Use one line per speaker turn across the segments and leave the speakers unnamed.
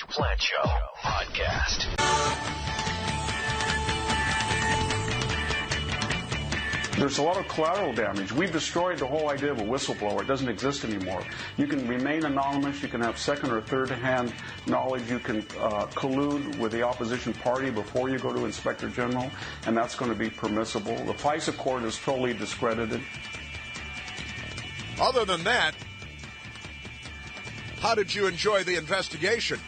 Plante Show podcast.
There's a lot of collateral damage. We've destroyed the whole idea of a whistleblower. It doesn't exist anymore. You can remain anonymous. You can have second or third hand knowledge. You can collude with the opposition party before you go to Inspector General, and that's going to be permissible. The FISA court is totally discredited.
Other than that, how did you enjoy the investigation?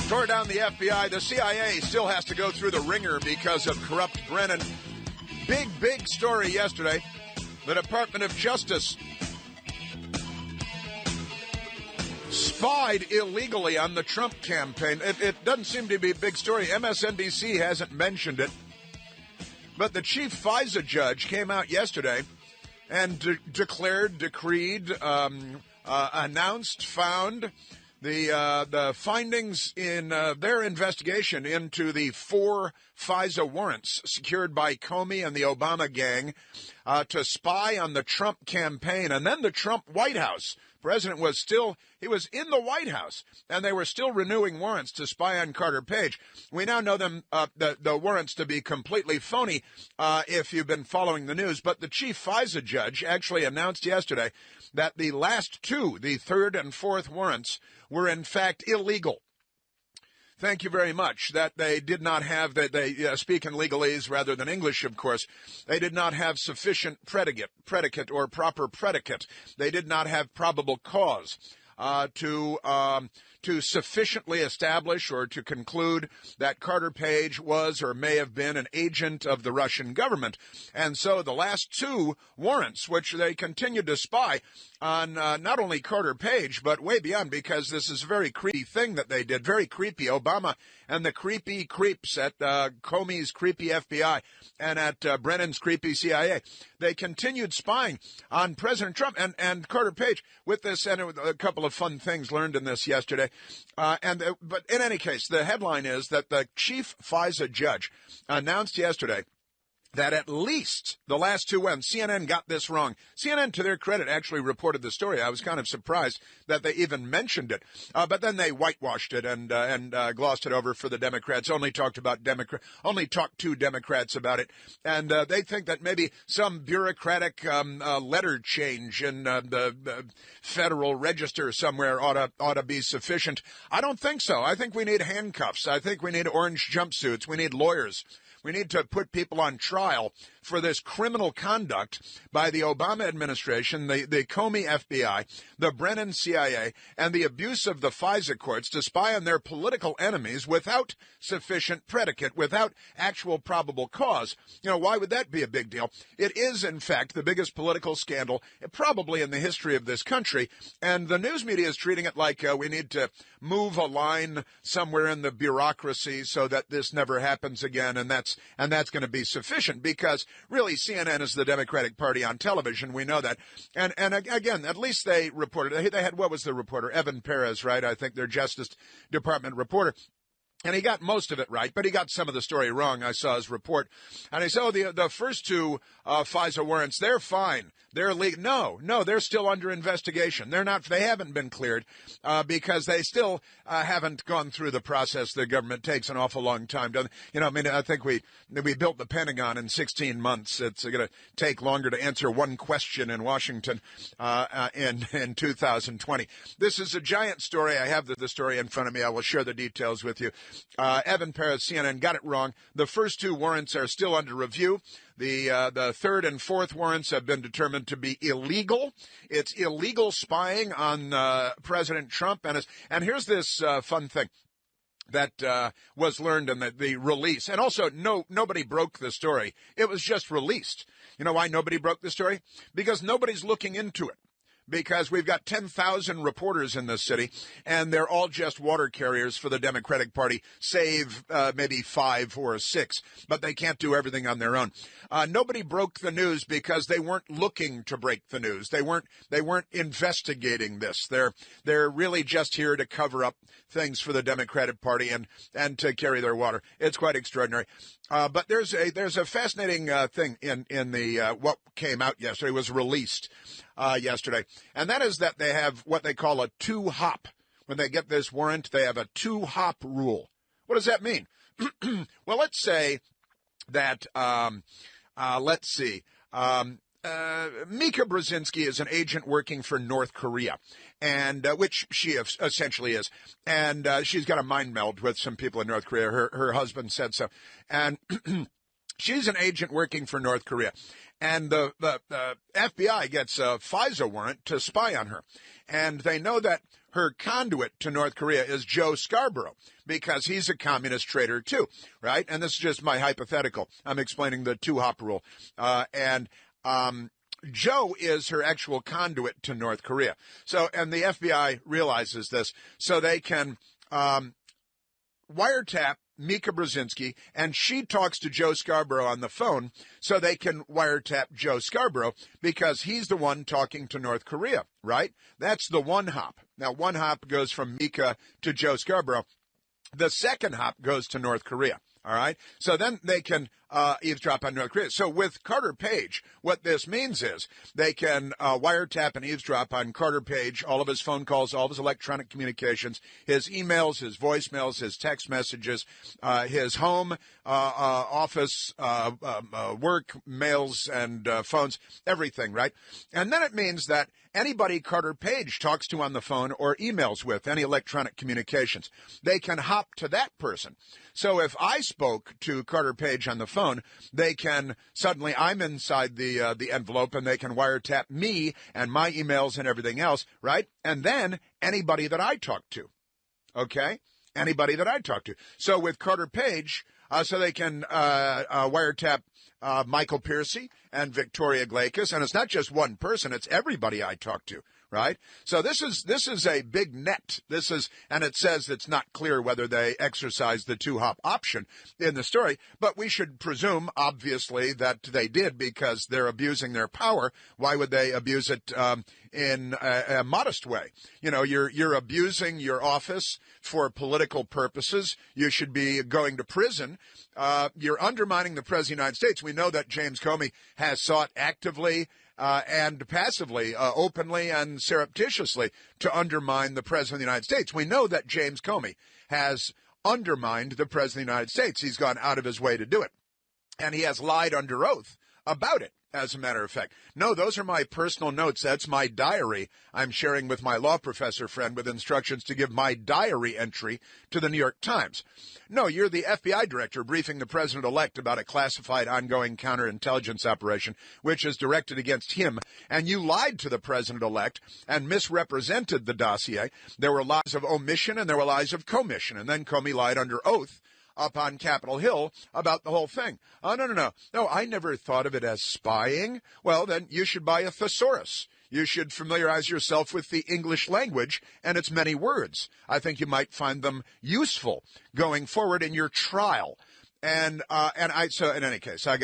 Tore down the FBI. The CIA still has to go through the ringer because of corrupt Brennan. Big story yesterday. The Department of Justice spied illegally on the Trump campaign. It doesn't seem to be a big story. MSNBC hasn't mentioned it. But the chief FISA judge came out yesterday and decreed, announced, found the findings in their investigation into the 4 FISA warrants secured by Comey and the Obama gang to spy on the Trump campaign and then the Trump White House. President was he was in the White House, and they were still renewing warrants to spy on Carter Page. We now know them, the warrants to be completely phony, if you've been following the news. But the chief FISA judge actually announced yesterday that the last 2, the 3rd and 4th warrants, were in fact illegal. Thank you very much. That they did not have, they speak in legalese rather than English, of course. They did not have sufficient predicate or proper predicate. They did not have probable cause to sufficiently establish or to conclude that Carter Page was or may have been an agent of the Russian government. And so the last 2 warrants, which they continued to spy on not only Carter Page, but way beyond, because this is a very creepy thing that they did, very creepy. Obama and the creepy creeps at Comey's creepy FBI and at Brennan's creepy CIA. They continued spying on President Trump and Carter Page with this, and a couple of fun things learned in this yesterday. But in any case, the headline is that the chief FISA judge announced yesterday that at least the last 2 wins. CNN got this wrong. CNN, to their credit, actually reported the story. I was kind of surprised that they even mentioned it. But then they whitewashed it and glossed it over for the Democrats. Only talked to Democrats about it. And they think that maybe some bureaucratic letter change in the Federal Register somewhere ought to be sufficient. I don't think so. I think we need handcuffs. I think we need orange jumpsuits. We need lawyers. We need to put people on trial for this criminal conduct by the Obama administration, the Comey FBI, the Brennan CIA, and the abuse of the FISA courts to spy on their political enemies without sufficient predicate, without actual probable cause. You know, why would that be a big deal? It is, in fact, the biggest political scandal probably in the history of this country, and the news media is treating it like we need to move a line somewhere in the bureaucracy so that this never happens again, and that's going to be sufficient, because really CNN is the Democratic Party on television. We know that. And again, at least they reported, they had, what was the reporter? Evan Perez, right? I think their Justice Department reporter. And he got most of it right, but he got some of the story wrong. I saw his report. And he said, the first 2 FISA warrants, they're fine. They're legal. No, they're still under investigation. They haven't been cleared, because they still haven't gone through the process. The government takes an awful long time. I think we built the Pentagon in 16 months. It's going to take longer to answer one question in Washington, in 2020. This is a giant story. I have the story in front of me. I will share the details with you. Evan Perez, CNN, got it wrong. The first 2 warrants are still under review. The 3rd and 4th warrants have been determined to be illegal. It's illegal spying on President Trump. And here's this fun thing that was learned in the release. And also, nobody broke the story. It was just released. You know why nobody broke the story? Because nobody's looking into it. Because we've got 10,000 reporters in this city, and they're all just water carriers for the Democratic Party, save maybe 5 or 6, but they can't do everything on their own. Nobody broke the news because they weren't looking to break the news. They weren't investigating this. They're really just here to cover up things for the Democratic Party and to carry their water. It's quite extraordinary. But there's a fascinating thing in the what came out yesterday, was released. yesterday, and that is that they have what they call a two-hop. When they get this warrant, they have a two-hop rule. What does that mean? Well, let's say that, Mika Brzezinski is an agent working for North Korea, and which she essentially is. And she's got a mind meld with some people in North Korea. Her husband said so. And she's an agent working for North Korea. And the FBI gets a FISA warrant to spy on her. And they know that her conduit to North Korea is Joe Scarborough, because he's a communist traitor too, right? And this is just my hypothetical. I'm explaining the two-hop rule. Joe is her actual conduit to North Korea. So, and the FBI realizes this, so they can wiretap Mika Brzezinski, and she talks to Joe Scarborough on the phone, so they can wiretap Joe Scarborough because he's the one talking to North Korea, right? That's the one hop. Now, one hop goes from Mika to Joe Scarborough. The second hop goes to North Korea. All right. So then they can eavesdrop on North Korea. So with Carter Page, what this means is they can wiretap and eavesdrop on Carter Page, all of his phone calls, all of his electronic communications, his emails, his voicemails, his text messages, his home, office, work, mails, and phones, everything, right? And then it means that anybody Carter Page talks to on the phone or emails with, any electronic communications, they can hop to that person. So if I spoke to Carter Page on the phone, they can suddenly, I'm inside the envelope, and they can wiretap me and my emails and everything else, right? And then anybody that I talk to, okay? Anybody that I talk to. So with Carter Page, so they can wiretap Michael Piercy and Victoria Glakis, and it's not just one person; it's everybody I talk to, right? So this is a big net. And it says it's not clear whether they exercise the two-hop option in the story, but we should presume, obviously, that they did because they're abusing their power. Why would they abuse it in a modest way? You know, you're abusing your office for political purposes. You should be going to prison. You're undermining the President of the United States. We know that James Comey has sought actively and passively, openly and surreptitiously to undermine the President of the United States. We know that James Comey has undermined the President of the United States. He's gone out of his way to do it. And he has lied under oath about it, as a matter of fact. No, those are my personal notes. That's my diary I'm sharing with my law professor friend with instructions to give my diary entry to the New York Times. No, you're the FBI director briefing the president-elect about a classified ongoing counterintelligence operation, which is directed against him, and you lied to the president-elect and misrepresented the dossier. There were lies of omission and there were lies of commission, and then Comey lied under oath up on Capitol Hill about the whole thing. Oh, no. No, I never thought of it as spying. Well, then you should buy a thesaurus. You should familiarize yourself with the English language and its many words. I think you might find them useful going forward in your trial. So in any case, I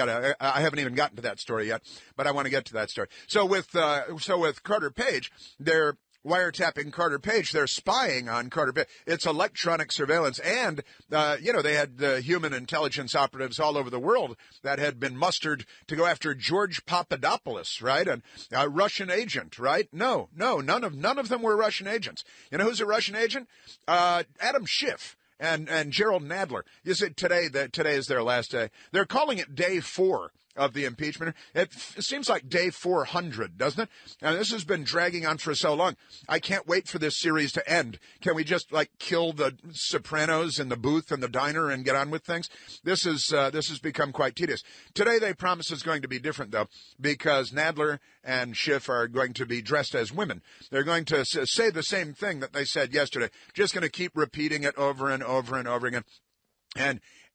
haven't even gotten to that story yet, but I want to get to that story. So with Carter Page, they're wiretapping Carter Page. They're spying on Carter Page. It's electronic surveillance. And, they had human intelligence operatives all over the world that had been mustered to go after George Papadopoulos, right? And a Russian agent, right? No, none of them were Russian agents. You know who's a Russian agent? Adam Schiff and Gerald Nadler. You see, today is their last day. They're calling it day 4 of the impeachment. It seems like day 400, doesn't it? And this has been dragging on for so long. I can't wait for this series to end. Can we just kill the Sopranos in the booth and the diner and get on with things? This has become quite tedious. Today they promise it's going to be different though, because Nadler and Schiff are going to be dressed as women. They're going to say the same thing that they said yesterday, just going to keep repeating it over and over and over again.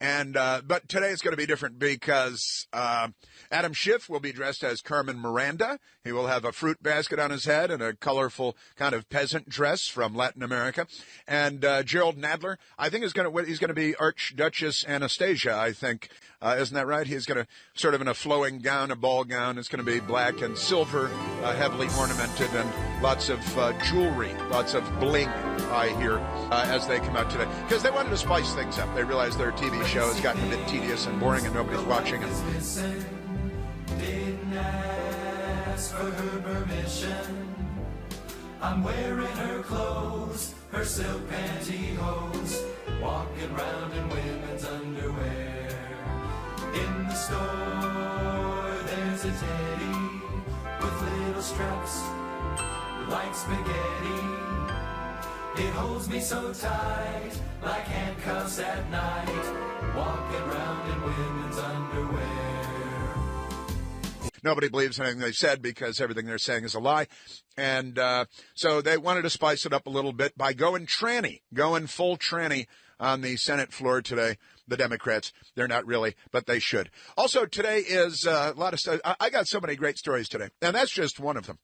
But today it's going to be different because Adam Schiff will be dressed as Carmen Miranda. He will have a fruit basket on his head and a colorful kind of peasant dress from Latin America. And Gerald Nadler, I think he's going to be Archduchess Anastasia, I think. Isn't that right? He's going to sort of in a flowing gown, a ball gown. It's going to be black and silver, heavily ornamented, and lots of jewelry, lots of bling, I hear, as they come out today. Because they wanted to spice things up. They realized their TV show has gotten a bit tedious and boring and nobody's watching it.
for her permission. I'm wearing her clothes, her silk pantyhose, walking round in women's underwear. In the store, there's a teddy with little straps like spaghetti. It holds me so tight, like handcuffs at night, walking round in women's underwear.
Nobody believes anything they said because everything they're saying is a lie. And so they wanted to spice it up a little bit by going full tranny on the Senate floor today. The Democrats, they're not really, but they should. Also, today is a lot of stuff. I got so many great stories today, and that's just one of them.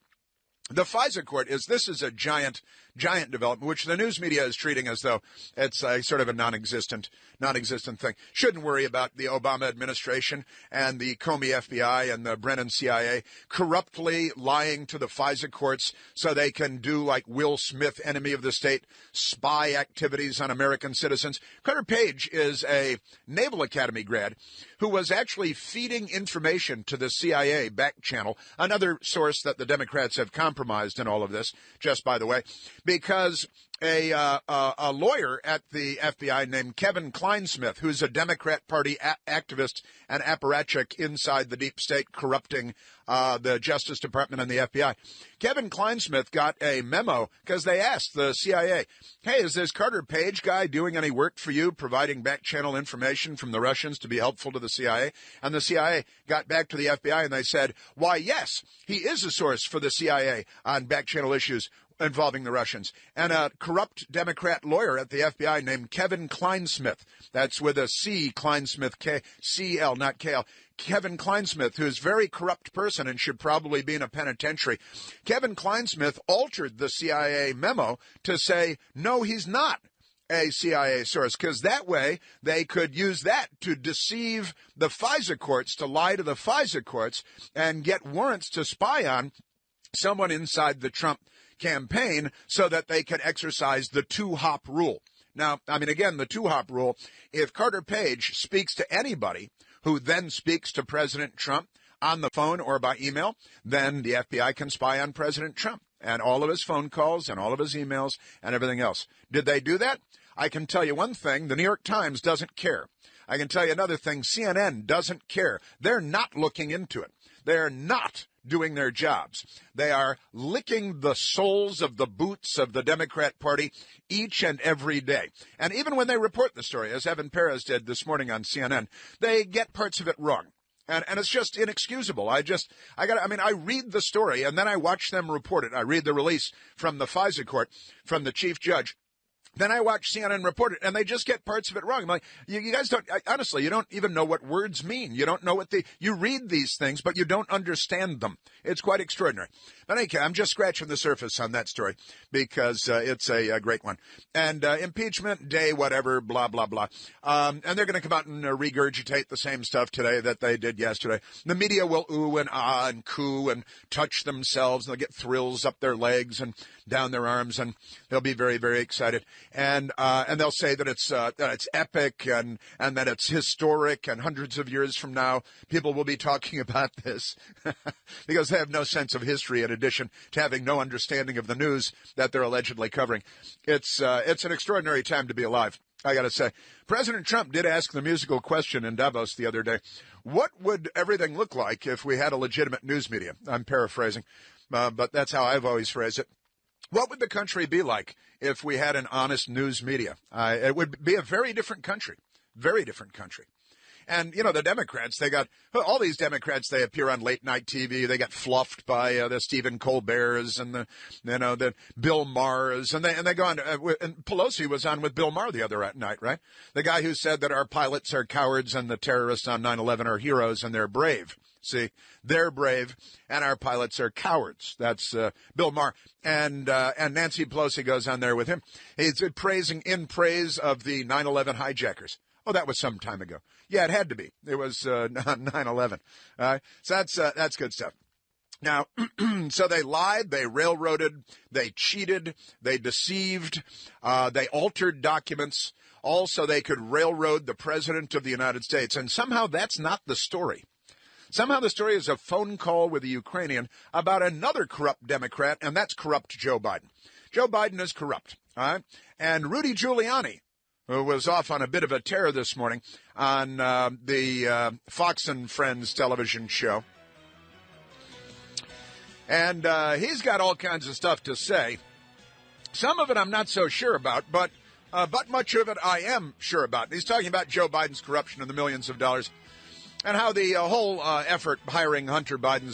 The FISA court this is a giant development, which the news media is treating as though it's a sort of a non-existent thing. Shouldn't worry about the Obama administration and the Comey FBI and the Brennan CIA corruptly lying to the FISA courts so they can do like Will Smith, enemy of the state, spy activities on American citizens. Carter Page is a Naval Academy grad who was actually feeding information to the CIA back channel, another source that the Democrats have compromised in all of this, just by the way, because a lawyer at the FBI named Kevin Kleinsmith, who's a Democrat Party activist and apparatchik inside the deep state corrupting the Justice Department and the FBI. Kevin Kleinsmith got a memo because they asked the CIA, hey, is this Carter Page guy doing any work for you, providing back channel information from the Russians to be helpful to the CIA? And the CIA got back to the FBI and they said, why, yes, he is a source for the CIA on back channel issues involving the Russians. And a corrupt Democrat lawyer at the FBI named Kevin Kleinsmith, that's with a C, Kleinsmith, K-C-L, not K-L, Kevin Kleinsmith, who's a very corrupt person and should probably be in a penitentiary. Kevin Kleinsmith altered the CIA memo to say, no, he's not a CIA source, because that way they could use that to deceive the FISA courts, to lie to the FISA courts and get warrants to spy on someone inside the Trump campaign so that they can exercise the two-hop rule. Now, I mean, again, the two-hop rule, if Carter Page speaks to anybody who then speaks to President Trump on the phone or by email, then the FBI can spy on President Trump and all of his phone calls and all of his emails and everything else. Did they do that? I can tell you one thing, the New York Times doesn't care. I can tell you another thing, CNN doesn't care. They're not looking into it. They're not doing their jobs. They are licking the soles of the boots of the Democrat Party each and every day. And even when they report the story, as Evan Perez did this morning on CNN, they get parts of it wrong. And it's just inexcusable. I read the story and then I watch them report it. I read the release from the FISA court, from the chief judge. Then I watch CNN report it, and they just get parts of it wrong. I'm like, you guys don't, honestly, you don't even know what words mean. You don't know you read these things, but you don't understand them. It's quite extraordinary. But anyway, I'm just scratching the surface on that story because it's a great one. And impeachment day, whatever, blah, blah, blah. And they're going to come out and regurgitate the same stuff today that they did yesterday. The media will ooh and ah and coo and touch themselves, and they'll get thrills up their legs and down their arms, and they'll be very, very excited. And they'll say that it's epic and that it's historic, and hundreds of years from now, people will be talking about this because they have no sense of history in addition to having no understanding of the news that they're allegedly covering. It's an extraordinary time to be alive, I got to say. President Trump did ask the musical question in Davos the other day, what would everything look like if we had a legitimate news media? I'm paraphrasing, but that's how I've always phrased it. What would the country be like if we had an honest news media? It would be a very different country, very different country. And, the Democrats, they got all these Democrats, they appear on late night TV. They got fluffed by the Stephen Colberts and the Bill Maher's. And they go on. And Pelosi was on with Bill Maher the other night, right? The guy who said that our pilots are cowards and the terrorists on 9/11 are heroes and they're brave. See, they're brave and our pilots are cowards. That's Bill Maher. And Nancy Pelosi goes on there with him. He's in praise of the 9/11 hijackers. Oh, that was some time ago. Yeah, it had to be. It was 9/11. So that's good stuff. Now, so they lied, they railroaded, they cheated, they deceived, they altered documents. Also, they could railroad the president of the United States. And somehow that's not the story. Somehow the story is a phone call with a Ukrainian about another corrupt Democrat, and that's corrupt Joe Biden. Joe Biden is corrupt, all right? And Rudy Giuliani, who was off on a bit of a tear this morning on the Fox and Friends television show. And he's got all kinds of stuff to say. Some of it I'm not so sure about, but much of it I am sure about. He's talking about Joe Biden's corruption and the millions of dollars and how the whole effort hiring Hunter Biden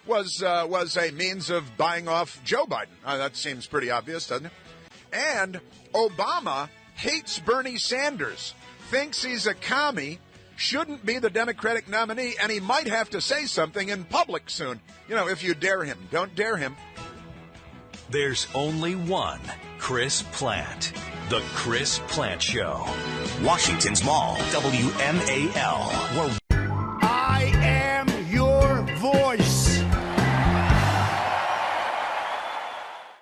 was a means of buying off Joe Biden. That seems pretty obvious, doesn't it? And Obama hates Bernie Sanders, thinks he's a commie, shouldn't be the Democratic nominee, and he might have to say something in public soon. You know, if you dare him. Don't dare him.
There's only one Chris Plante. The Chris Plante Show. Washington's Mall, WMAL.